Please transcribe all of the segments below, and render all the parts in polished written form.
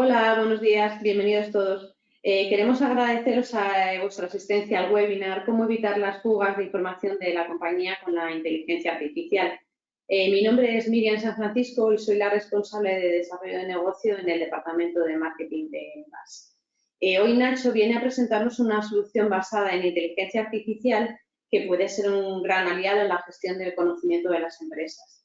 Hola, buenos días, bienvenidos todos. Queremos agradeceros a vuestra asistencia al webinar Cómo evitar las fugas de información de la compañía con la inteligencia artificial. Mi nombre es Miriam San Francisco y soy la responsable de desarrollo de negocio en el departamento de marketing de VAS. Hoy Nacho viene a presentarnos una solución basada en inteligencia artificial que puede ser un gran aliado en la gestión del conocimiento de las empresas.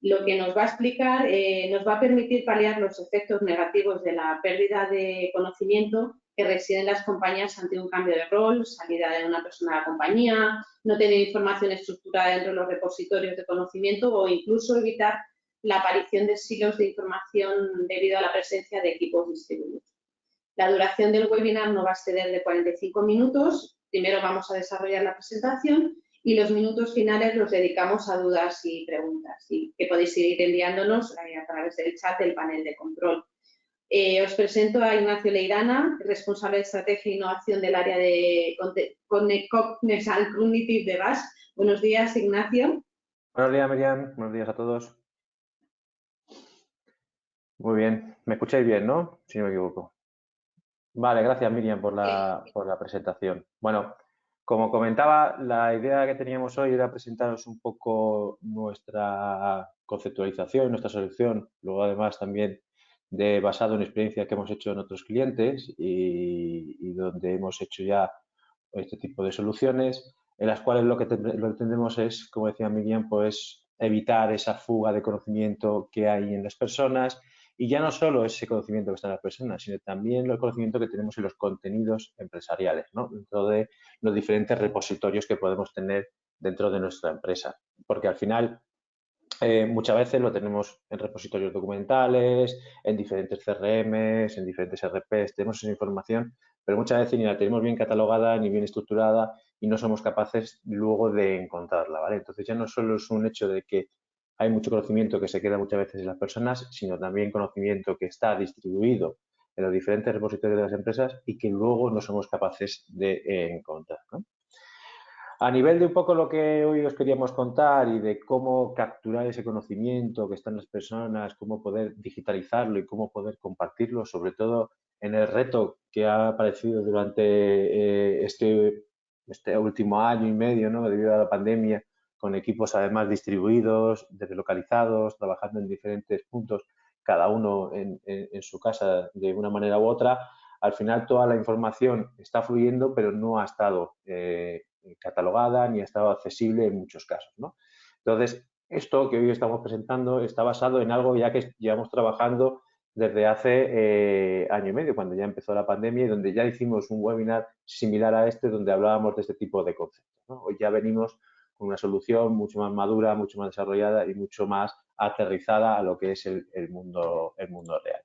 Lo que nos va a explicar nos va a permitir paliar los efectos negativos de la pérdida de conocimiento que residen las compañías ante un cambio de rol, salida de una persona a la compañía, no tener información estructurada dentro de los repositorios de conocimiento o incluso evitar la aparición de silos de información debido a la presencia de equipos distribuidos. La duración del webinar no va a exceder de 45 minutos. Primero vamos a desarrollar la presentación y los minutos finales los dedicamos a dudas y preguntas, y que podéis seguir enviándonos a través del chat del panel de control. Os presento a Ignacio Leirana, responsable de Estrategia e Innovación del área de Cognizant Cognitive de VAS. Buenos días, Ignacio. Buenos días, Miriam. Buenos días a todos. Muy bien. ¿Me escucháis bien, no? Si no me equivoco. Vale, gracias, Miriam, por la presentación. Bueno, como comentaba, la idea que teníamos hoy era presentaros un poco nuestra conceptualización, nuestra solución, luego además también basado en experiencias que hemos hecho en otros clientes y donde hemos hecho ya este tipo de soluciones, en las cuales lo que entendemos es, como decía Miriam, pues evitar esa fuga de conocimiento que hay en las personas. Y ya no solo ese conocimiento que está en las personas, sino también el conocimiento que tenemos en los contenidos empresariales, ¿no? Dentro de los diferentes repositorios que podemos tener dentro de nuestra empresa. Porque al final, muchas veces lo tenemos en repositorios documentales, en diferentes CRMs, en diferentes ERPs, tenemos esa información, pero muchas veces ni la tenemos bien catalogada ni bien estructurada y no somos capaces luego de encontrarla, ¿vale? Entonces ya no solo es un hecho de que hay mucho conocimiento que se queda muchas veces en las personas, sino también conocimiento que está distribuido en los diferentes repositorios de las empresas y que luego no somos capaces de encontrar, ¿no? A nivel de un poco lo que hoy os queríamos contar y de cómo capturar ese conocimiento que está en las personas, cómo poder digitalizarlo y cómo poder compartirlo, sobre todo en el reto que ha aparecido durante este último año y medio, ¿no? Debido a la pandemia, con equipos además distribuidos, deslocalizados, trabajando en diferentes puntos, cada uno en su casa de una manera u otra. Al final toda la información está fluyendo, pero no ha estado catalogada ni ha estado accesible en muchos casos, ¿no? Entonces, esto que hoy estamos presentando está basado en algo ya que llevamos trabajando desde hace año y medio, cuando ya empezó la pandemia y donde ya hicimos un webinar similar a este, donde hablábamos de este tipo de conceptos, ¿no? Hoy ya venimos con una solución mucho más madura, mucho más desarrollada y mucho más aterrizada a lo que es el mundo real.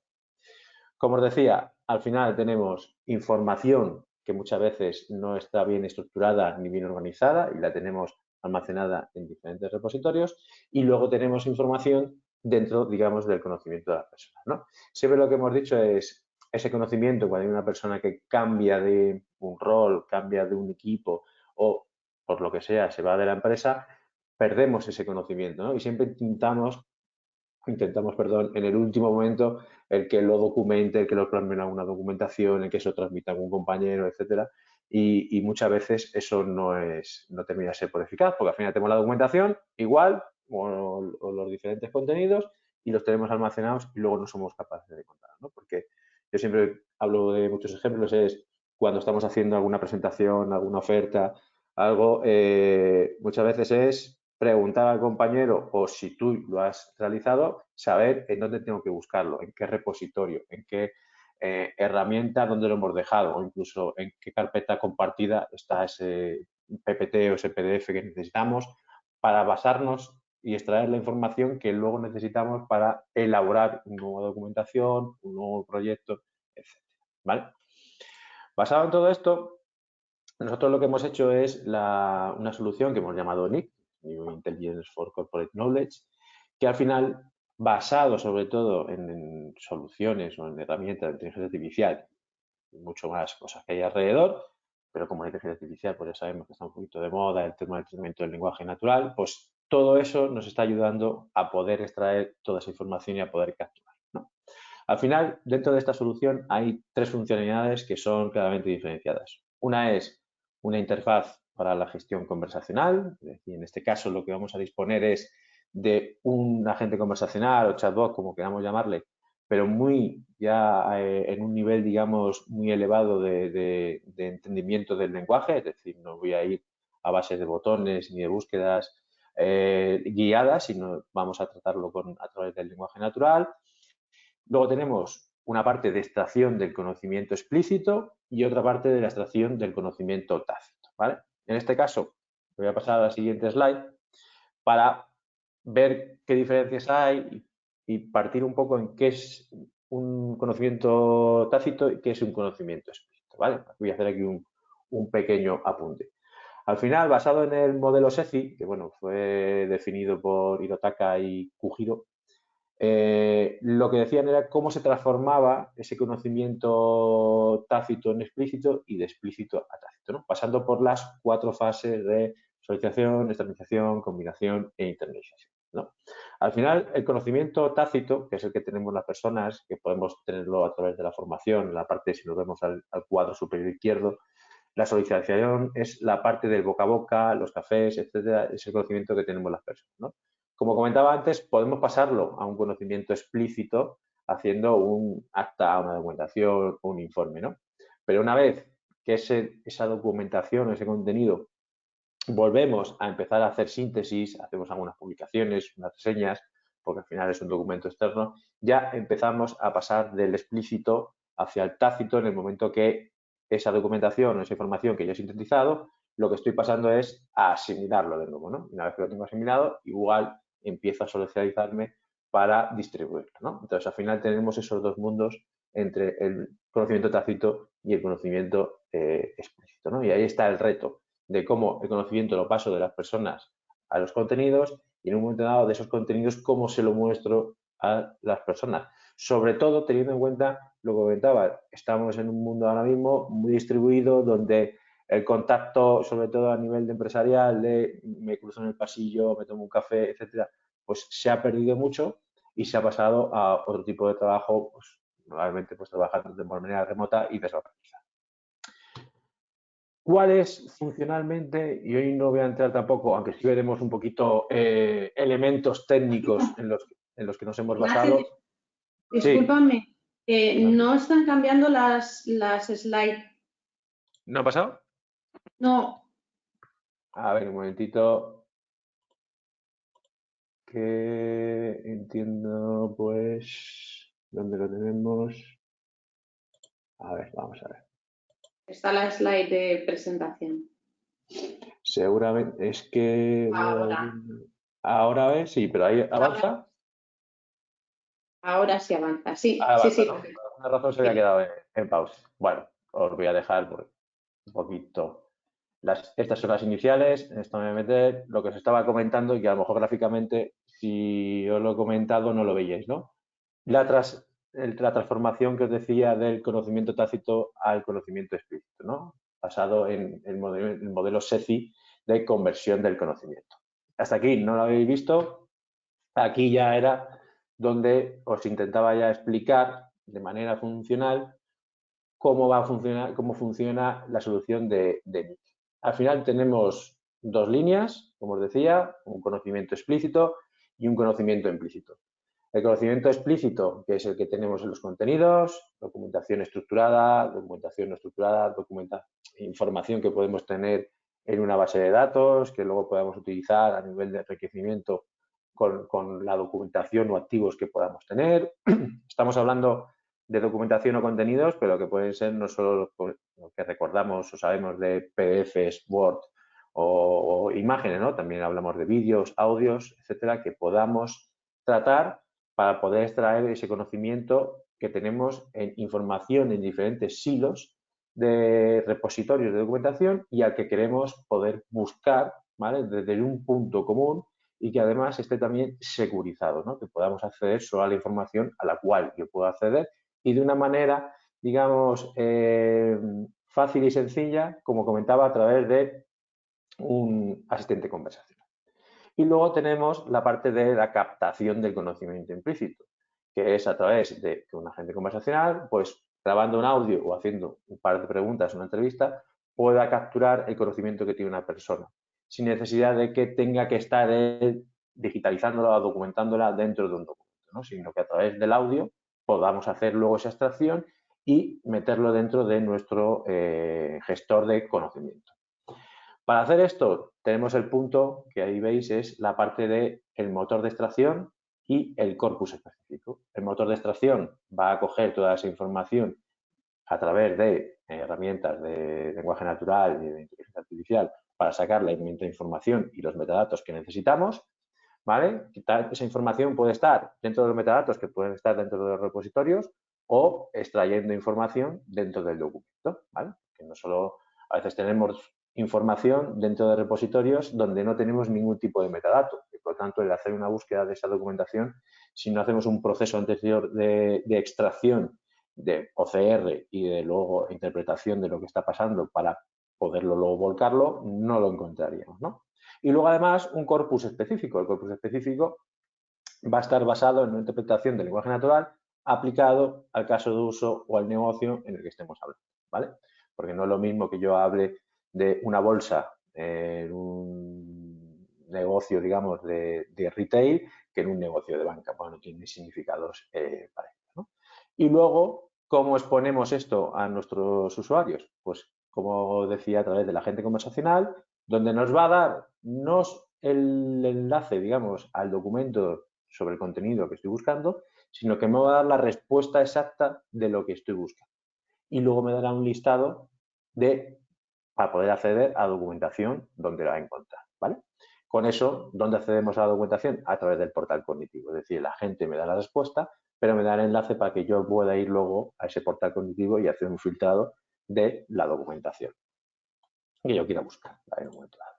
Como os decía, al final tenemos información que muchas veces no está bien estructurada ni bien organizada y la tenemos almacenada en diferentes repositorios y luego tenemos información dentro, digamos, del conocimiento de la persona, ¿no? Siempre lo que hemos dicho es ese conocimiento cuando hay una persona que cambia de un rol, cambia de un equipo o por lo que sea se va de la empresa, perdemos ese conocimiento, ¿no? Y siempre intentamos, en el último momento, el que lo documente, el que lo plasme en alguna documentación, el que eso transmita a algún compañero, etcétera. Y muchas veces eso no termina de ser por eficaz, porque al final tenemos la documentación igual, o los diferentes contenidos, y los tenemos almacenados y luego no somos capaces de contar, ¿no? Porque yo siempre hablo de muchos ejemplos, es cuando estamos haciendo alguna presentación, alguna oferta, algo, muchas veces es preguntar al compañero o si tú lo has realizado, saber en dónde tengo que buscarlo, en qué repositorio, en qué herramienta, dónde lo hemos dejado o incluso en qué carpeta compartida está ese PPT o ese PDF que necesitamos para basarnos y extraer la información que luego necesitamos para elaborar una nueva documentación, un nuevo proyecto, etc. ¿Vale? Basado en todo esto, nosotros lo que hemos hecho es una solución que hemos llamado NIC, New Intelligence for Corporate Knowledge, que al final, basado sobre todo en soluciones o en herramientas de inteligencia artificial, mucho más cosas que hay alrededor, pero como la inteligencia artificial, pues ya sabemos que está un poquito de moda, el tema del tratamiento del lenguaje natural, pues todo eso nos está ayudando a poder extraer toda esa información y a poder capturar, ¿no? Al final, dentro de esta solución hay tres funcionalidades que son claramente diferenciadas. Una es una interfaz para la gestión conversacional, es decir, en este caso lo que vamos a disponer es de un agente conversacional o chatbot, como queramos llamarle, pero muy ya en un nivel, digamos, muy elevado de entendimiento del lenguaje, es decir, no voy a ir a base de botones ni de búsquedas guiadas, sino vamos a tratarlo a través del lenguaje natural. Luego tenemos una parte de extracción del conocimiento explícito y otra parte de la extracción del conocimiento tácito, ¿vale? En este caso, voy a pasar a la siguiente slide para ver qué diferencias hay y partir un poco en qué es un conocimiento tácito y qué es un conocimiento explícito, ¿vale? Voy a hacer aquí un pequeño apunte. Al final, basado en el modelo SECI, que bueno, fue definido por Hirotaka y Kujiro, lo que decían era cómo se transformaba ese conocimiento tácito en explícito y de explícito a tácito, ¿no? Pasando por las 4 fases de socialización, externalización, combinación e internalización, ¿no? Al final, el conocimiento tácito, que es el que tenemos las personas, que podemos tenerlo a través de la formación, en la parte, si nos vemos al cuadro superior izquierdo, la socialización es la parte del boca a boca, los cafés, etcétera, es el conocimiento que tenemos las personas, ¿no? Como comentaba antes, podemos pasarlo a un conocimiento explícito haciendo un acta, una documentación o un informe, ¿no? Pero una vez que esa documentación, ese contenido, volvemos a empezar a hacer síntesis, hacemos algunas publicaciones, unas reseñas, porque al final es un documento externo, ya empezamos a pasar del explícito hacia el tácito en el momento que esa documentación o esa información que yo he sintetizado, lo que estoy pasando es a asimilarlo de nuevo, ¿no? Una vez que lo tengo asimilado, igual empiezo a socializarme para distribuirlo, ¿no? Entonces, al final tenemos esos dos mundos entre el conocimiento tácito y el conocimiento explícito, ¿no? Y ahí está el reto de cómo el conocimiento lo paso de las personas a los contenidos y en un momento dado de esos contenidos cómo se lo muestro a las personas. Sobre todo teniendo en cuenta lo que comentaba, estamos en un mundo ahora mismo muy distribuido donde el contacto, sobre todo a nivel de empresarial, de me cruzo en el pasillo, me tomo un café, etcétera, pues se ha perdido mucho y se ha pasado a otro tipo de trabajo, pues normalmente pues trabajando de manera remota y desorganizada. ¿Cuál es funcionalmente? Y hoy no voy a entrar tampoco, aunque sí veremos un poquito elementos técnicos en los que nos hemos basado. Sí. Discúlpame, no están cambiando las slides. ¿No ha pasado? No. A ver, un momentito. Que entiendo, pues, ¿dónde lo tenemos? A ver, vamos a ver. Está la slide de presentación. Seguramente es que... Ahora. Ahora ves, sí, pero ahí avanza. Ahora sí avanza. Sí, Ahora sí, avanza, sí. ¿no? Por alguna razón se había quedado en pausa. Bueno, os voy a dejar pues, un poquito. Estas son las iniciales, en esto me voy a meter lo que os estaba comentando y que a lo mejor gráficamente, si os lo he comentado, no lo veíais, ¿no? La transformación que os decía del conocimiento tácito al conocimiento explícito, ¿no? Basado en el modelo SECI de conversión del conocimiento. Hasta aquí no lo habéis visto. Aquí ya era donde os intentaba ya explicar de manera funcional cómo va a funcionar, cómo funciona la solución de NIC. Al final tenemos dos líneas, como os decía, un conocimiento explícito y un conocimiento implícito. El conocimiento explícito, que es el que tenemos en los contenidos, documentación estructurada, documentación no estructurada, información que podemos tener en una base de datos, que luego podamos utilizar a nivel de enriquecimiento con la documentación o activos que podamos tener. Estamos hablando de documentación o contenidos, pero que pueden ser no solo lo que recordamos o sabemos de PDFs, Word o imágenes, ¿no? También hablamos de vídeos, audios, etcétera, que podamos tratar para poder extraer ese conocimiento que tenemos en información en diferentes silos de repositorios de documentación y al que queremos poder buscar, ¿vale? Desde un punto común y que además esté también securizado, ¿no? Que podamos acceder solo a la información a la cual yo puedo acceder y de una manera, digamos, fácil y sencilla, como comentaba, a través de un asistente conversacional. Y luego tenemos la parte de la captación del conocimiento implícito, que es a través de que un agente conversacional, pues grabando un audio o haciendo un par de preguntas en una entrevista, pueda capturar el conocimiento que tiene una persona, sin necesidad de que tenga que estar digitalizándola o documentándola dentro de un documento, ¿no? Sino que a través del audio podamos hacer luego esa extracción y meterlo dentro de nuestro gestor de conocimiento. Para hacer esto tenemos el punto que ahí veis es la parte del motor de extracción y el corpus específico. El motor de extracción va a coger toda esa información a través de herramientas de lenguaje natural y de inteligencia artificial para sacar la información y los metadatos que necesitamos, ¿vale? Esa información puede estar dentro de los metadatos que pueden estar dentro de los repositorios o extrayendo información dentro del documento, ¿vale? Que no solo a veces tenemos información dentro de repositorios donde no tenemos ningún tipo de metadato y por lo tanto el hacer una búsqueda de esa documentación, si no hacemos un proceso anterior de extracción de OCR y de luego interpretación de lo que está pasando para poderlo luego volcarlo, no lo encontraríamos, ¿no? Y luego además un corpus específico. El corpus específico va a estar basado en una interpretación del lenguaje natural aplicado al caso de uso o al negocio en el que estemos hablando, ¿vale? Porque no es lo mismo que yo hable de una bolsa en un negocio, digamos, de retail que en un negocio de banca. Bueno, tiene significados parecidos, ¿no? Y luego, ¿cómo exponemos esto a nuestros usuarios? Pues, como decía, a través del agente conversacional, donde nos va a dar no el enlace, digamos, al documento sobre el contenido que estoy buscando, sino que me va a dar la respuesta exacta de lo que estoy buscando. Y luego me dará un listado para poder acceder a documentación donde la encontrar, ¿vale? Con eso, ¿dónde accedemos a la documentación? A través del portal cognitivo. Es decir, la gente me da la respuesta, pero me da el enlace para que yo pueda ir luego a ese portal cognitivo y hacer un filtrado de la documentación que yo quiera buscar en un momento dado.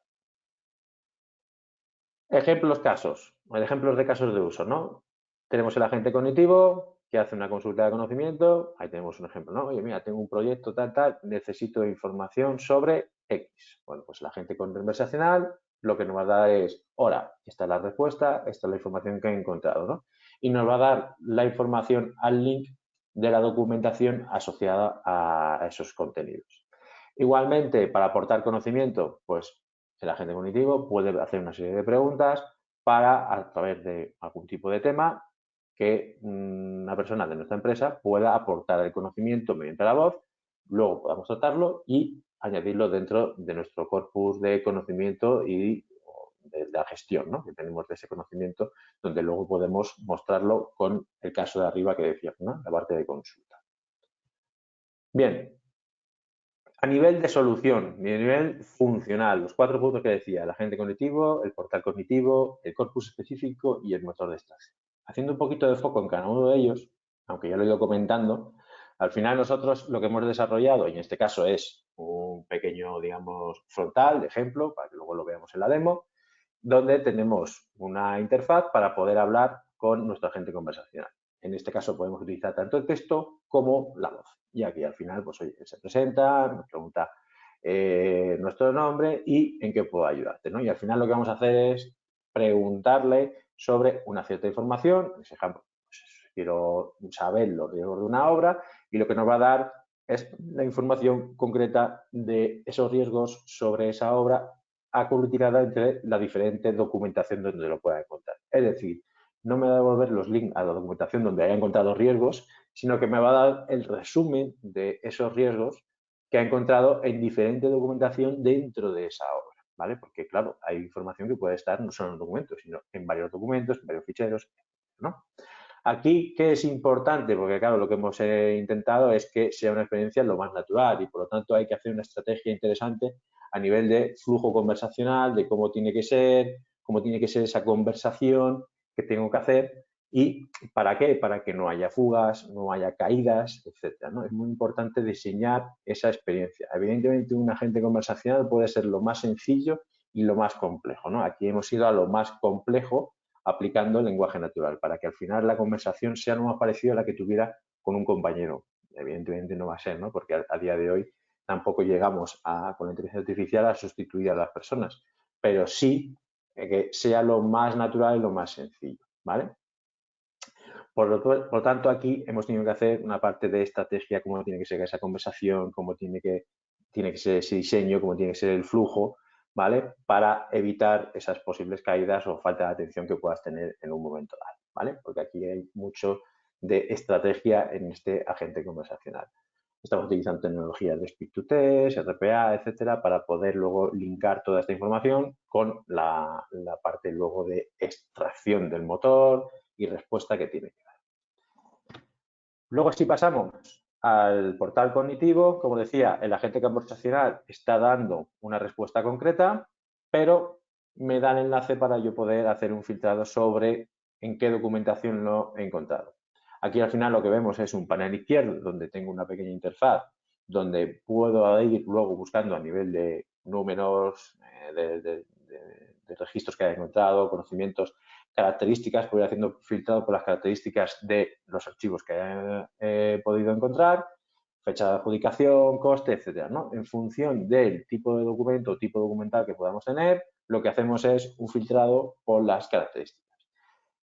Ejemplos de casos de uso, ¿no? Tenemos el agente cognitivo que hace una consulta de conocimiento, ahí tenemos un ejemplo, ¿no? Oye, mira, tengo un proyecto tal, necesito información sobre X. Bueno, pues el agente conversacional lo que nos va a dar es, ahora, esta es la respuesta, esta es la información que he encontrado, ¿no? Y nos va a dar la información al link de la documentación asociada a esos contenidos. Igualmente, para aportar conocimiento, pues el agente cognitivo puede hacer una serie de preguntas para, a través de algún tipo de tema, que una persona de nuestra empresa pueda aportar el conocimiento mediante la voz, luego podamos tratarlo y añadirlo dentro de nuestro corpus de conocimiento y de la gestión, ¿no? Que tenemos de ese conocimiento, donde luego podemos mostrarlo con el caso de arriba que decíamos, ¿no? La parte de consulta. Bien, a nivel de solución, a nivel funcional, los 4 puntos que decía, el agente cognitivo, el portal cognitivo, el corpus específico y el motor de extracción. Haciendo un poquito de foco en cada uno de ellos, aunque ya lo he ido comentando, al final nosotros lo que hemos desarrollado, y en este caso es un pequeño, digamos, frontal de ejemplo, para que luego lo veamos en la demo, donde tenemos una interfaz para poder hablar con nuestro agente conversacional. En este caso podemos utilizar tanto el texto como la voz. Y aquí al final, pues oye, se presenta, nos pregunta nuestro nombre y en qué puedo ayudarte, ¿no? Y al final lo que vamos a hacer es preguntarle sobre una cierta información, por ejemplo, pues, quiero saber los riesgos de una obra y lo que nos va a dar es la información concreta de esos riesgos sobre esa obra aglutinada entre la diferente documentación donde lo pueda encontrar. Es decir, no me va a devolver los links a la documentación donde haya encontrado riesgos, sino que me va a dar el resumen de esos riesgos que ha encontrado en diferente documentación dentro de esa obra, ¿vale? Porque, claro, hay información que puede estar no solo en un documento, sino en varios documentos, en varios ficheros, ¿no? Aquí, ¿qué es importante? Porque, claro, lo que hemos intentado es que sea una experiencia lo más natural y, por lo tanto, hay que hacer una estrategia interesante a nivel de flujo conversacional, de cómo tiene que ser esa conversación que tengo que hacer y ¿para qué? Para que no haya fugas, no haya caídas, etcétera, ¿no? Es muy importante diseñar esa experiencia. Evidentemente, un agente conversacional puede ser lo más sencillo y lo más complejo, ¿no? Aquí hemos ido a lo más complejo aplicando el lenguaje natural para que al final la conversación sea lo más parecida a la que tuviera con un compañero. Evidentemente no va a ser, ¿no? Porque a día de hoy tampoco llegamos con la inteligencia artificial a sustituir a las personas, pero sí que sea lo más natural y lo más sencillo, ¿vale? Por lo tanto, aquí hemos tenido que hacer una parte de estrategia, cómo tiene que ser esa conversación, cómo tiene que ser ese diseño, cómo tiene que ser el flujo, ¿vale? Para evitar esas posibles caídas o falta de atención que puedas tener en un momento dado, ¿vale? Porque aquí hay mucho de estrategia en este agente conversacional. Estamos utilizando tecnologías de speech to text, RPA, etcétera, para poder luego linkar toda esta información con la parte luego de extracción del motor y respuesta que tiene que dar. Luego, si pasamos al portal cognitivo, como decía, el agente conversacional está dando una respuesta concreta, pero me da el enlace para yo poder hacer un filtrado sobre en qué documentación lo he encontrado. Aquí al final lo que vemos es un panel izquierdo donde tengo una pequeña interfaz donde puedo ir luego buscando a nivel de números, de registros que haya encontrado, conocimientos, características, puedo ir haciendo filtrado por las características de los archivos que haya podido encontrar, fecha de adjudicación, coste, etcétera, ¿no? En función del tipo de documento o tipo documental que podamos tener, lo que hacemos es un filtrado por las características.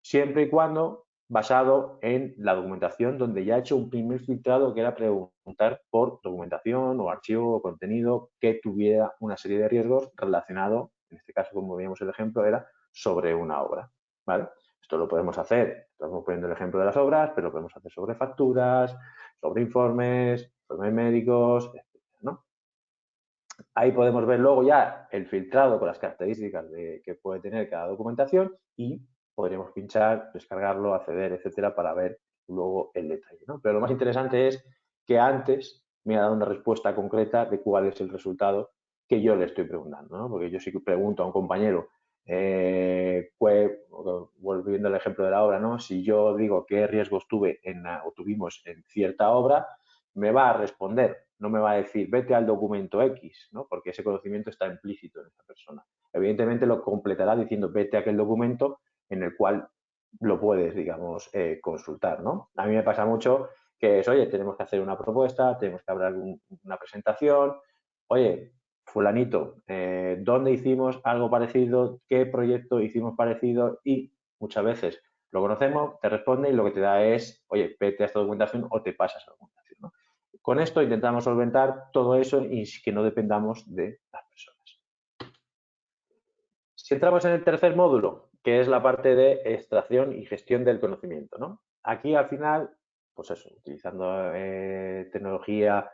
Siempre y cuando basado en la documentación donde ya he hecho un primer filtrado que era preguntar por documentación o archivo o contenido que tuviera una serie de riesgos relacionado, en este caso como veíamos el ejemplo, era sobre una obra, ¿vale? Esto lo podemos hacer, estamos poniendo el ejemplo de las obras, pero lo podemos hacer sobre facturas, sobre informes médicos, etc., ¿no? Ahí podemos ver luego ya el filtrado con las características que puede tener cada documentación y podríamos pinchar, descargarlo, acceder, etcétera, para ver luego el detalle, ¿no? Pero lo más interesante es que antes me ha dado una respuesta concreta de cuál es el resultado que yo le estoy preguntando, ¿no? Porque yo sí que pregunto a un compañero, volviendo al ejemplo de la obra, ¿no? Si yo digo qué riesgos tuve o tuvimos en cierta obra, me va a responder, no me va a decir vete al documento X, ¿no? Porque ese conocimiento está implícito en esa persona. Evidentemente lo completará diciendo vete a aquel documento en el cual lo puedes, digamos, consultar, ¿no? A mí me pasa mucho que es, oye, tenemos que hacer una propuesta, tenemos que hablar una presentación, oye, fulanito, ¿dónde hicimos algo parecido? ¿Qué proyecto hicimos parecido? Y muchas veces lo conocemos, te responde y lo que te da es, oye, vete a esta documentación o te pasas a la documentación, ¿no? Con esto intentamos solventar todo eso y que no dependamos de las personas. Si entramos en el tercer módulo, que es la parte de extracción y gestión del conocimiento, ¿no? Aquí al final, pues eso, utilizando tecnología,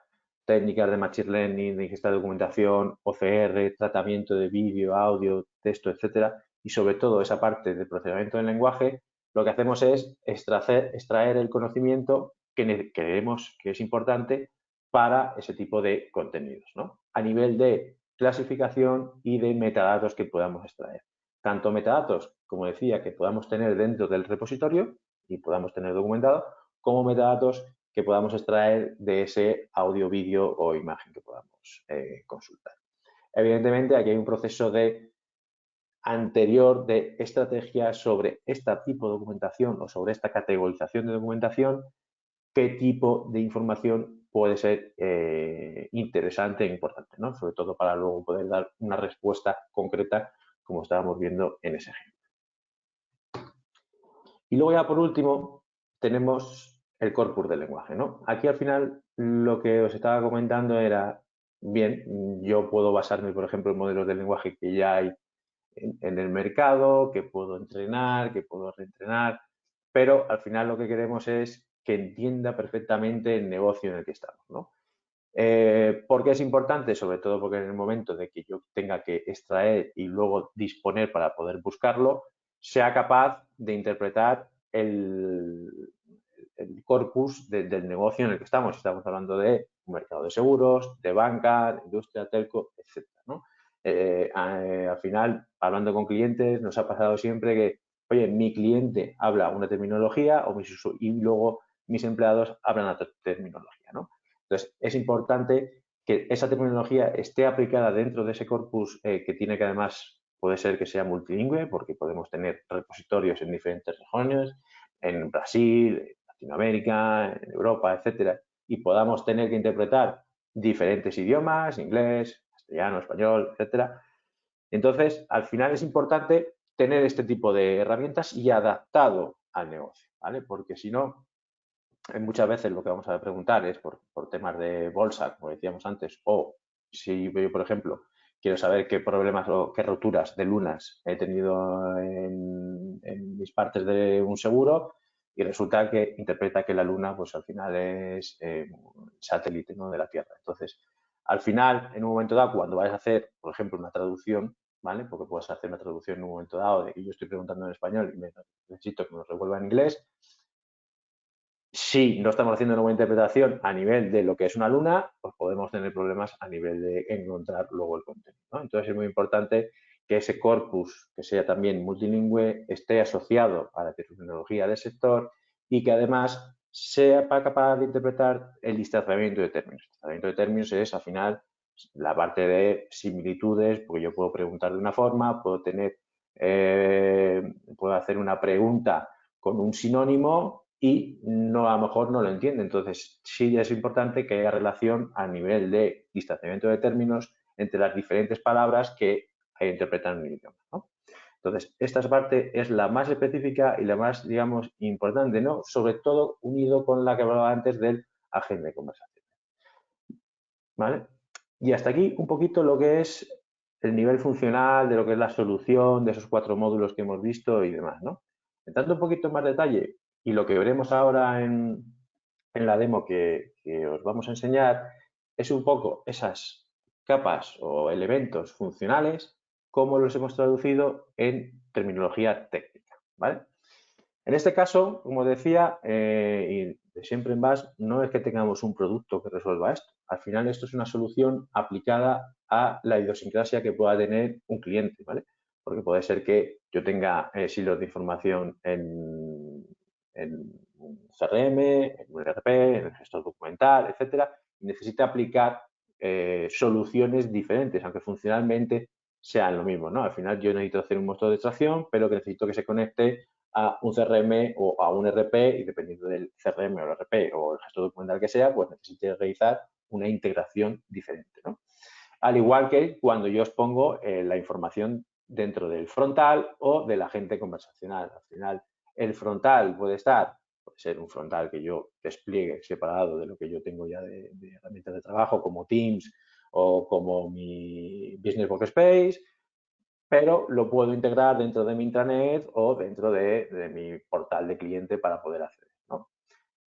técnicas de Machine Learning, de ingesta de documentación, OCR, tratamiento de vídeo, audio, texto, etcétera, y sobre todo esa parte de procesamiento del lenguaje, lo que hacemos es extraer el conocimiento que creemos que es importante para ese tipo de contenidos, ¿no? A nivel de clasificación y de metadatos que podamos extraer. Tanto metadatos, como decía, que podamos tener dentro del repositorio y podamos tener documentado, como metadatos que podamos extraer de ese audio, vídeo o imagen que podamos consultar. Evidentemente, aquí hay un proceso anterior de estrategia sobre este tipo de documentación o sobre esta categorización de documentación, qué tipo de información puede ser interesante e importante, ¿no? Sobre todo para luego poder dar una respuesta concreta, como estábamos viendo en ese ejemplo. Y luego ya por último tenemos el corpus del lenguaje, ¿no? Aquí al final lo que os estaba comentando era, bien, yo puedo basarme, por ejemplo, en modelos de lenguaje que ya hay en el mercado, que puedo entrenar, que puedo reentrenar, pero al final lo que queremos es que entienda perfectamente el negocio en el que estamos, ¿no? ¿Por qué es importante? Sobre todo porque en el momento de que yo tenga que extraer y luego disponer para poder buscarlo, sea capaz de interpretar el corpus del negocio en el que estamos. Estamos hablando de un mercado de seguros, de banca, de industria, telco, etcétera, ¿no? Al final, hablando con clientes, nos ha pasado siempre que, oye, mi cliente habla una terminología y luego mis empleados hablan otra terminología, ¿no? Entonces, es importante que esa terminología esté aplicada dentro de ese corpus que tiene que además, puede ser que sea multilingüe, porque podemos tener repositorios en diferentes regiones, en Brasil, en Latinoamérica, en Europa, etcétera, y podamos tener que interpretar diferentes idiomas, inglés, castellano, español, etcétera. Entonces, al final es importante tener este tipo de herramientas y adaptado al negocio, ¿vale? Porque si no, muchas veces lo que vamos a preguntar es por temas de bolsa, como decíamos antes, o si yo, por ejemplo, quiero saber qué problemas o qué roturas de lunas he tenido en mis partes de un seguro, y resulta que interpreta que la luna, pues al final es un satélite, ¿no?, de la Tierra. Entonces, al final, en un momento dado, cuando vayas a hacer, por ejemplo, una traducción, ¿vale? Porque puedes hacer una traducción en un momento dado de que yo estoy preguntando en español y necesito que me lo revuelva en inglés. Si no estamos haciendo una buena interpretación a nivel de lo que es una luna, pues podemos tener problemas a nivel de encontrar luego el contenido, ¿no? Entonces es muy importante que ese corpus, que sea también multilingüe, esté asociado a la terminología del sector y que además sea capaz de interpretar el distanciamiento de términos. El distanciamiento de términos es, al final, la parte de similitudes, porque yo puedo preguntar de una forma, puedo hacer una pregunta con un sinónimo y no, a lo mejor no lo entiende. Entonces, sí es importante que haya relación a nivel de distanciamiento de términos entre las diferentes palabras que interpretan un idioma, ¿no? Entonces, esta parte es la más específica y la más, digamos, importante, ¿no? Sobre todo unido con la que hablaba antes del agente de conversación, ¿vale? Y hasta aquí un poquito lo que es el nivel funcional de lo que es la solución de esos 4 módulos que hemos visto y demás, ¿no? Entrando un poquito en más detalle, y lo que veremos ahora en la demo que os vamos a enseñar, es un poco esas capas o elementos funcionales, cómo los hemos traducido en terminología técnica, ¿vale? En este caso, como decía, y de siempre en VAS, no es que tengamos un producto que resuelva esto. Al final, esto es una solución aplicada a la idiosincrasia que pueda tener un cliente, ¿vale? Porque puede ser que yo tenga silos de información en un CRM, en un ERP, en el gestor documental, etcétera, y necesita aplicar soluciones diferentes, aunque funcionalmente sean lo mismo, ¿no? Al final, yo necesito hacer un motor de extracción, pero que necesito que se conecte a un CRM o a un ERP, y dependiendo del CRM o el ERP o el gestor documental que sea, pues necesite realizar una integración diferente, ¿no? Al igual que cuando yo os pongo la información dentro del frontal o del agente conversacional. Al final, el frontal puede ser un frontal que yo despliegue separado de lo que yo tengo ya de herramientas de trabajo, como Teams o como mi Business Workspace, pero lo puedo integrar dentro de mi intranet o dentro de mi portal de cliente para poder acceder, ¿no?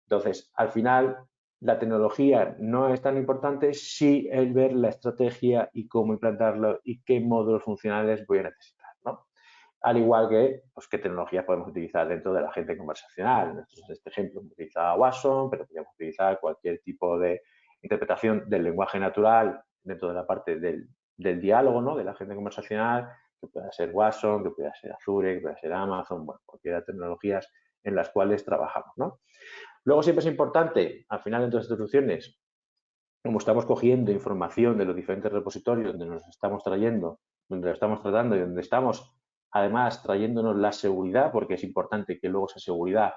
Entonces, al final, la tecnología no es tan importante si el ver la estrategia y cómo implantarlo y qué módulos funcionales voy a necesitar, ¿no? Al igual que, pues, qué tecnologías podemos utilizar dentro de la agente conversacional. Nosotros, en este ejemplo, hemos utilizado Watson, pero podríamos utilizar cualquier tipo de interpretación del lenguaje natural dentro de la parte del diálogo, ¿no?, de la agente conversacional, que pueda ser Watson, que pueda ser Azure, que pueda ser Amazon, bueno, cualquiera de tecnologías en las cuales trabajamos, ¿no? Luego siempre es importante, al final, dentro de estas soluciones, como estamos cogiendo información de los diferentes repositorios donde nos estamos trayendo, donde lo estamos tratando y donde estamos, además, trayéndonos la seguridad, porque es importante que luego esa seguridad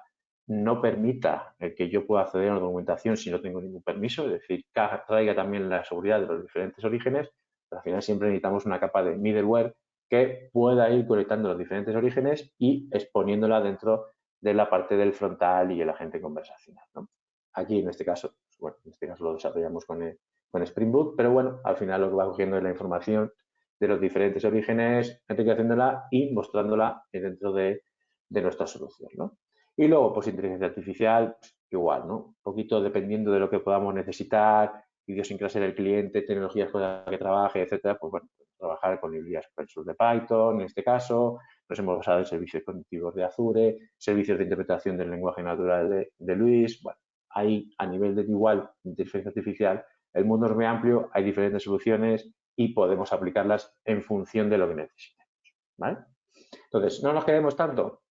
no permita que yo pueda acceder a la documentación si no tengo ningún permiso, es decir, que traiga también la seguridad de los diferentes orígenes, pero al final siempre necesitamos una capa de middleware que pueda ir conectando los diferentes orígenes y exponiéndola dentro de la parte del frontal y el agente conversacional, ¿no? Aquí, en este caso, bueno, en este caso lo desarrollamos con Spring Boot, pero bueno, al final lo que va cogiendo es la información de los diferentes orígenes, enriqueciéndola y mostrándola dentro de nuestra solución, ¿no? Y luego, pues inteligencia artificial, pues, igual, ¿no? Un poquito dependiendo de lo que podamos necesitar, idiosincrasia del cliente, tecnologías con las que trabaje, etcétera, pues bueno, trabajar con librerías open source de Python, en este caso, nos hemos basado en servicios cognitivos de Azure, servicios de interpretación del lenguaje natural de Luis. Bueno, hay a nivel de igual inteligencia artificial, el mundo es muy amplio, hay diferentes soluciones y podemos aplicarlas en función de lo que necesitemos, ¿vale? Entonces, no nos quedemos tanto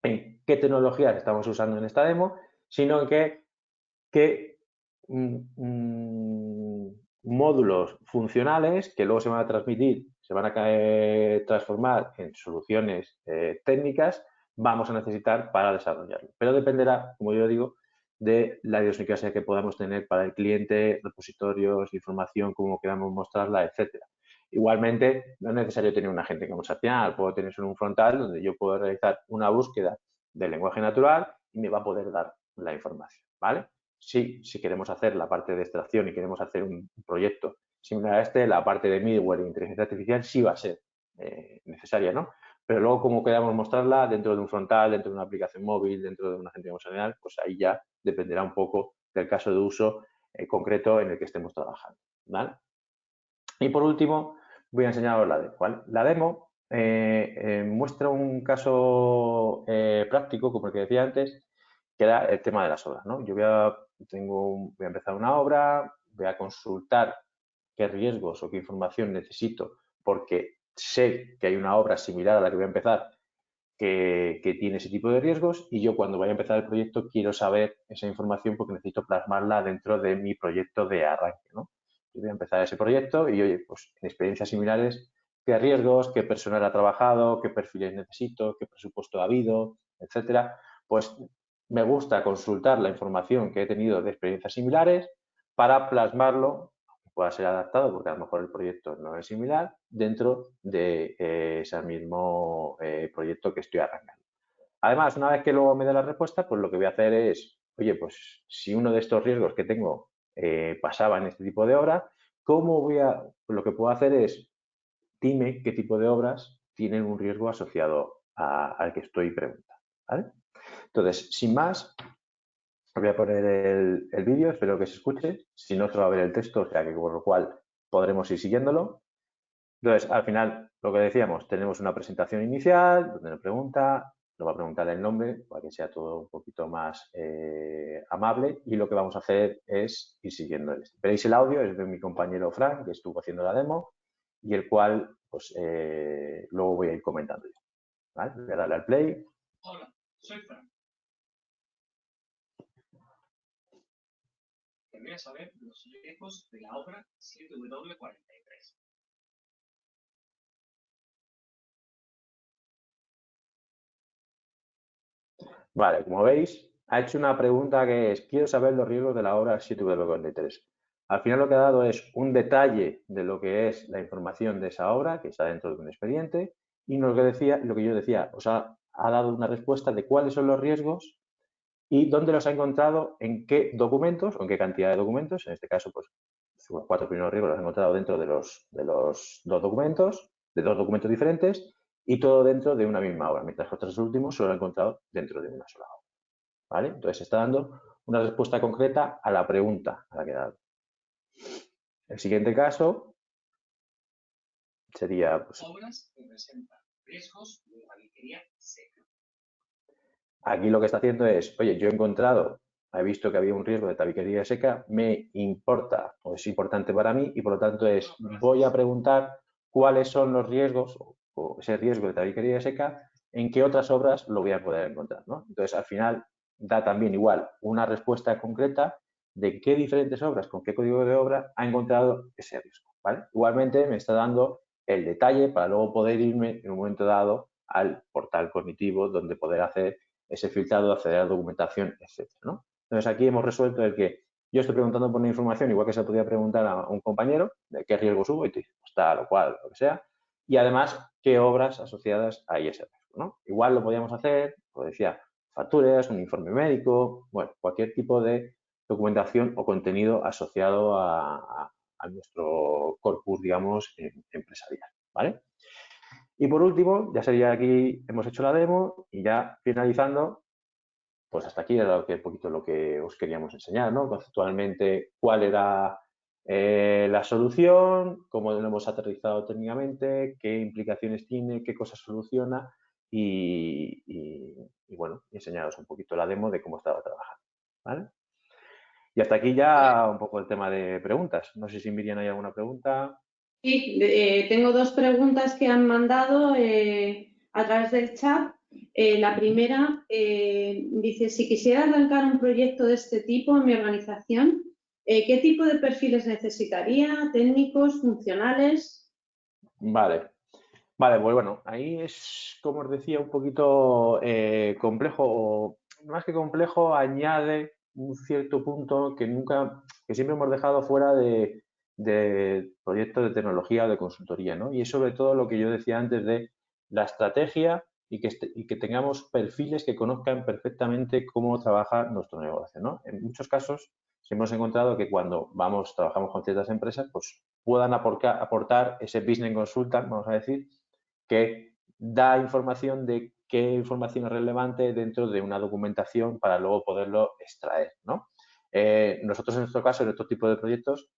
en qué tecnologías estamos usando en esta demo, sino en qué módulos funcionales que luego se van a transmitir, se van a transformar en soluciones técnicas, vamos a necesitar para desarrollarlo. Pero dependerá, como yo digo, de la idiosincrasia que podamos tener para el cliente, repositorios, información, cómo queramos mostrarla, etcétera. Igualmente, no es necesario tener un agente conversacional, puedo tener solo un frontal donde yo puedo realizar una búsqueda del lenguaje natural y me va a poder dar la información, ¿vale? Si queremos hacer la parte de extracción y queremos hacer un proyecto similar a este, la parte de middleware e inteligencia artificial sí va a ser necesaria, ¿no? Pero luego, como queramos mostrarla dentro de un frontal, dentro de una aplicación móvil, dentro de una agente emocional, pues ahí ya dependerá un poco del caso de uso concreto en el que estemos trabajando, ¿vale? Y por último, voy a enseñaros la demo, ¿vale? La demo muestra un caso práctico, como el que decía antes, que era el tema de las obras, ¿no? Yo voy a empezar una obra, voy a consultar qué riesgos o qué información necesito porque sé que hay una obra similar a la que voy a empezar que tiene ese tipo de riesgos y yo cuando vaya a empezar el proyecto quiero saber esa información porque necesito plasmarla dentro de mi proyecto de arranque, ¿no? Yo voy a empezar ese proyecto y, oye, pues en experiencias similares, qué riesgos, qué personal ha trabajado, qué perfiles necesito, qué presupuesto ha habido, etcétera. Pues me gusta consultar la información que he tenido de experiencias similares para plasmarlo, que pueda ser adaptado, porque a lo mejor el proyecto no es similar, dentro de ese mismo proyecto que estoy arrancando. Además, una vez que luego me dé la respuesta, pues lo que voy a hacer es, oye, pues si uno de estos riesgos que tengo pasaba en este tipo de obra, lo que puedo hacer es, dime qué tipo de obras tienen un riesgo asociado al que estoy preguntando, ¿vale? Entonces, sin más, voy a poner el vídeo, espero que se escuche, si no se va a ver el texto, o sea que por lo cual podremos ir siguiéndolo. Entonces, al final, lo que decíamos, tenemos una presentación inicial donde nos va a preguntar el nombre para que sea todo un poquito más amable y lo que vamos a hacer es ir siguiendo esto. Veréis el audio, es de mi compañero Frank, que estuvo haciendo la demo y el cual, pues, luego voy a ir comentando yo. ¿Vale? Voy a darle al play. Hola, soy Frank. Querría saber los riesgos de la obra 7W43. Vale, como veis, ha hecho una pregunta que es, quiero saber los riesgos de la obra 7W43. Al final lo que ha dado es un detalle de lo que es la información de esa obra, que está dentro de un expediente, y lo que yo decía, o sea, ha dado una respuesta de cuáles son los riesgos y dónde los ha encontrado, en qué documentos o en qué cantidad de documentos. En este caso, pues, los 4 primeros riesgos los ha encontrado dentro de los dos documentos, diferentes, y todo dentro de una misma obra, mientras que otros últimos solo lo ha encontrado dentro de una sola obra. ¿Vale? Entonces, está dando una respuesta concreta a la pregunta a la que ha dado. El siguiente caso sería, pues, obras que presentan riesgos de tabiquería seca. Aquí lo que está haciendo es, oye, yo he visto que había un riesgo de tabiquería seca, me importa o es importante para mí y por lo tanto voy a preguntar cuáles son los riesgos o ese riesgo de tabiquería seca, en qué otras obras lo voy a poder encontrar, ¿no? Entonces, al final, da también igual una respuesta concreta de qué diferentes obras, con qué código de obra ha encontrado ese riesgo, ¿vale? Igualmente, me está dando el detalle para luego poder irme en un momento dado al portal cognitivo donde poder hacer ese filtrado, acceder a la documentación, etcétera, ¿no? Entonces, aquí hemos resuelto el que yo estoy preguntando por una información, igual que se podía preguntar a un compañero, de qué riesgos hubo, y te dice, pues tal o cual, lo que sea, y además, qué obras asociadas a ese riesgo, ¿no? Igual lo podíamos hacer, como decía, facturas, un informe médico, bueno, cualquier tipo de documentación o contenido asociado a nuestro corpus, digamos, empresarial, ¿vale? Y por último, ya sería aquí, hemos hecho la demo y ya finalizando, pues hasta aquí era un poquito lo que os queríamos enseñar, ¿no? Conceptualmente, cuál era la solución, cómo lo hemos aterrizado técnicamente, qué implicaciones tiene, qué cosas soluciona y bueno, enseñaros un poquito la demo de cómo estaba trabajando, ¿vale? Y hasta aquí ya un poco el tema de preguntas. No sé si Miriam hay alguna pregunta. Sí, tengo dos preguntas que han mandado a través del chat. La primera dice, si quisiera arrancar un proyecto de este tipo en mi organización, ¿qué tipo de perfiles necesitaría? ¿Técnicos, funcionales? Vale. Vale, pues bueno, ahí es, como os decía, un poquito complejo, o más que complejo, añade un cierto punto que siempre hemos dejado fuera de proyectos de tecnología o de consultoría, ¿no? Y es sobre todo lo que yo decía antes de la estrategia y que tengamos perfiles que conozcan perfectamente cómo trabaja nuestro negocio, ¿no? En muchos casos hemos encontrado que cuando trabajamos con ciertas empresas, pues puedan aportar ese business consultant, vamos a decir, que da información de qué información es relevante dentro de una documentación para luego poderlo extraer, ¿no? Nosotros en nuestro caso, en otro tipo de proyectos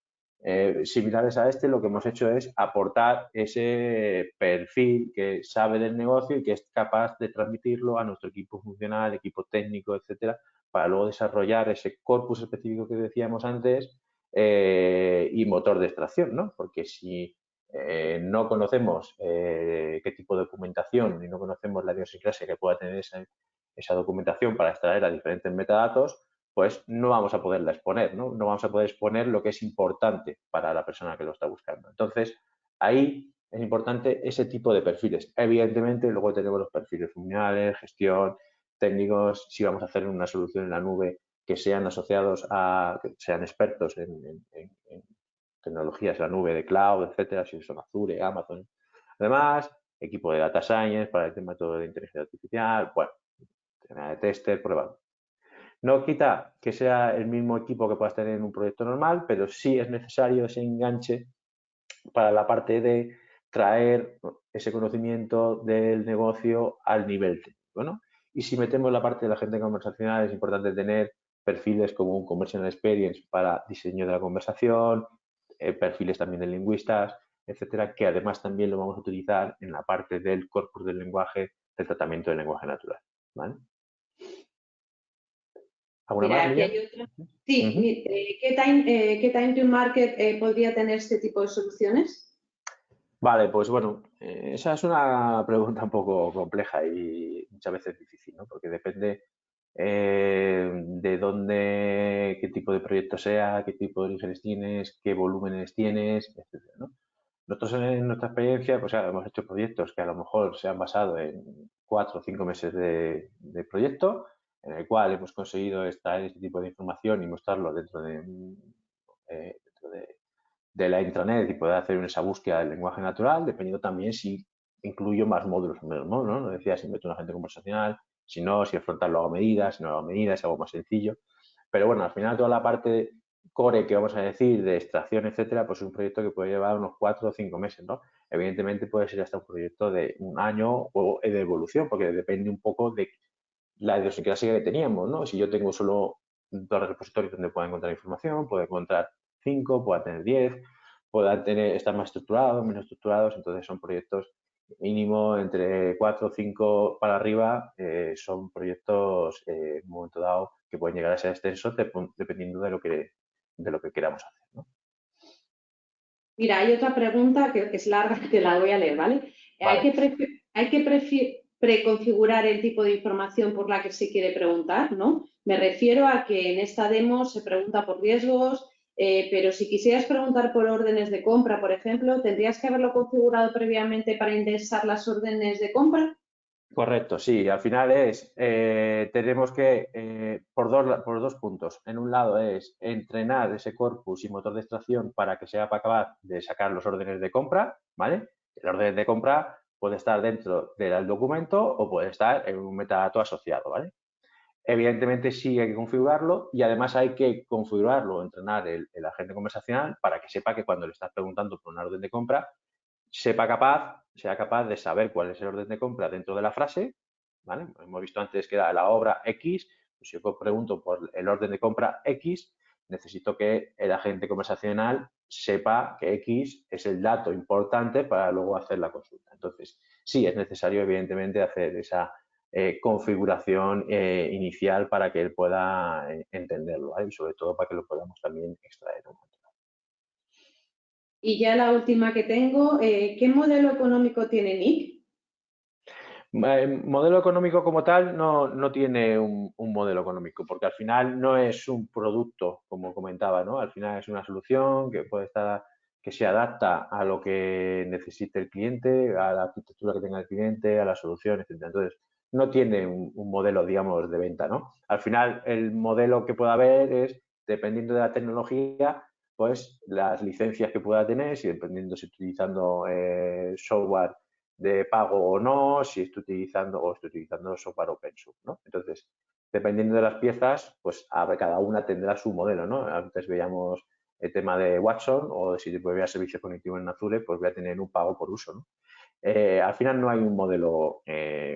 similares a este, lo que hemos hecho es aportar ese perfil que sabe del negocio y que es capaz de transmitirlo a nuestro equipo funcional, equipo técnico, etcétera, para luego desarrollar ese corpus específico que decíamos antes y motor de extracción, ¿no? Porque si no conocemos qué tipo de documentación y no conocemos la idiosincrasia que pueda tener esa documentación para extraer a diferentes metadatos, pues no vamos a poderla exponer, ¿no? No vamos a poder exponer lo que es importante para la persona que lo está buscando. Entonces, ahí es importante ese tipo de perfiles. Evidentemente, luego tenemos los perfiles funcionales, gestión, técnicos, si vamos a hacer una solución en la nube que sean asociados que sean expertos en tecnologías de la nube, de cloud, etcétera, si son Azure, Amazon. Además, equipo de data science para el tema todo de inteligencia artificial, bueno, tema de tester, prueba. No quita que sea el mismo equipo que puedas tener en un proyecto normal, pero sí es necesario ese enganche para la parte de traer ese conocimiento del negocio al nivel técnico, ¿no? Y si metemos la parte de la gente conversacional, es importante tener perfiles como un Conversational Experience para diseño de la conversación, perfiles también de lingüistas, etcétera, que además también lo vamos a utilizar en la parte del corpus del lenguaje, del tratamiento del lenguaje natural, ¿vale? ¿Alguna Mira, más, aquí Miriam? hay otra. Sí, ¿qué time to market podría tener este tipo de soluciones? Vale, pues bueno, esa es una pregunta un poco compleja y muchas veces difícil, ¿no? Porque depende de dónde, qué tipo de proyecto sea, qué tipo de orígenes tienes, qué volúmenes tienes, etcétera, ¿no? Nosotros en nuestra experiencia, pues hemos hecho proyectos que a lo mejor se han basado en 4 o 5 meses de proyecto, en el cual hemos conseguido extraer este tipo de información y mostrarlo dentro de la intranet y poder hacer esa búsqueda del lenguaje natural, dependiendo también si incluyo más módulos o menos módulos, ¿no? Decía si meto un agente conversacional, si no, si el frontal lo hago a medida, si no lo hago a medida, es algo más sencillo. Pero bueno, al final toda la parte core que vamos a decir de extracción, etcétera, pues es un proyecto que puede llevar unos 4 o 5 meses, ¿no? Evidentemente puede ser hasta un proyecto de un año o de evolución, porque depende un poco de la idiosincrasia que teníamos, ¿no? Si yo tengo solo 2 repositorios donde pueda encontrar información, puedo encontrar 5, pueda tener 10, pueda estar más estructurados, menos estructurados, entonces son proyectos mínimo entre 4 o 5 para arriba, son proyectos en un momento dado que pueden llegar a ser extensos dependiendo de lo que queramos hacer, ¿no? Mira, hay otra pregunta que es larga, te la voy a leer, ¿vale? Vale. Hay que preconfigurar el tipo de información por la que se quiere preguntar, ¿no? Me refiero a que en esta demo se pregunta por riesgos, pero si quisieras preguntar por órdenes de compra, por ejemplo, ¿tendrías que haberlo configurado previamente para indexar las órdenes de compra? Correcto, sí, al final tenemos que, por dos puntos. En un lado es entrenar ese corpus y motor de extracción para que sea capaz de sacar los órdenes de compra, ¿vale? El orden de compra puede estar dentro del documento o puede estar en un metadato asociado, ¿vale? Evidentemente sí hay que configurarlo y además hay que configurarlo, entrenar el agente conversacional para que sepa que cuando le estás preguntando por una orden de compra, sea capaz de saber cuál es el orden de compra dentro de la frase, ¿vale? Hemos visto antes que era la obra X, pues si yo pregunto por el orden de compra X, necesito que el agente conversacional sepa que X es el dato importante para luego hacer la consulta. Entonces, sí, es necesario, evidentemente, hacer esa configuración inicial para que él pueda entenderlo, ¿vale? Y sobre todo para que lo podamos también extraer. Y ya la última que tengo, ¿qué modelo económico tiene NIC? Modelo económico como tal no tiene un modelo económico, porque al final no es un producto, como comentaba, ¿no? Al final es una solución que se adapta a lo que necesite el cliente, a la arquitectura que tenga el cliente, a la solución, etc. Entonces, no tiene un modelo, digamos, de venta, ¿no? Al final, el modelo que pueda haber es, dependiendo de la tecnología, pues las licencias que pueda tener, si dependiendo si utilizando software de pago o no, si estoy utilizando software open source, ¿no? Entonces, dependiendo de las piezas, pues cada una tendrá su modelo, ¿no? Antes veíamos el tema de Watson, o si voy a servicio cognitivo en Azure, pues voy a tener un pago por uso, ¿no? Al final no hay un modelo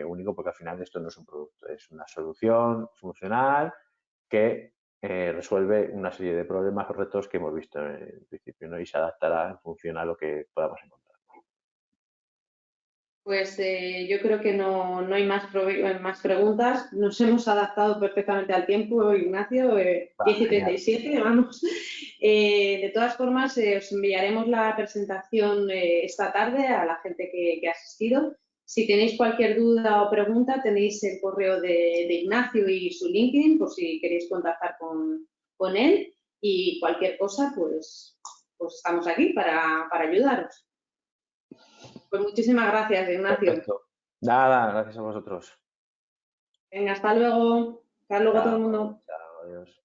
único, porque al final esto no es un producto, es una solución funcional que resuelve una serie de problemas o retos que hemos visto en el principio, ¿no? Y se adaptará en función a lo que podamos encontrar. Pues yo creo que no hay más preguntas. Nos hemos adaptado perfectamente al tiempo, Ignacio, 10:37, vamos. De todas formas, os enviaremos la presentación esta tarde a la gente que ha asistido. Si tenéis cualquier duda o pregunta, tenéis el correo de Ignacio y su LinkedIn, por si queréis contactar con él. Y cualquier cosa, pues estamos aquí para ayudaros. Pues muchísimas gracias, Ignacio. Perfecto. Nada, gracias a vosotros. Venga, hasta luego. Hasta luego a todo el mundo. Chao, adiós.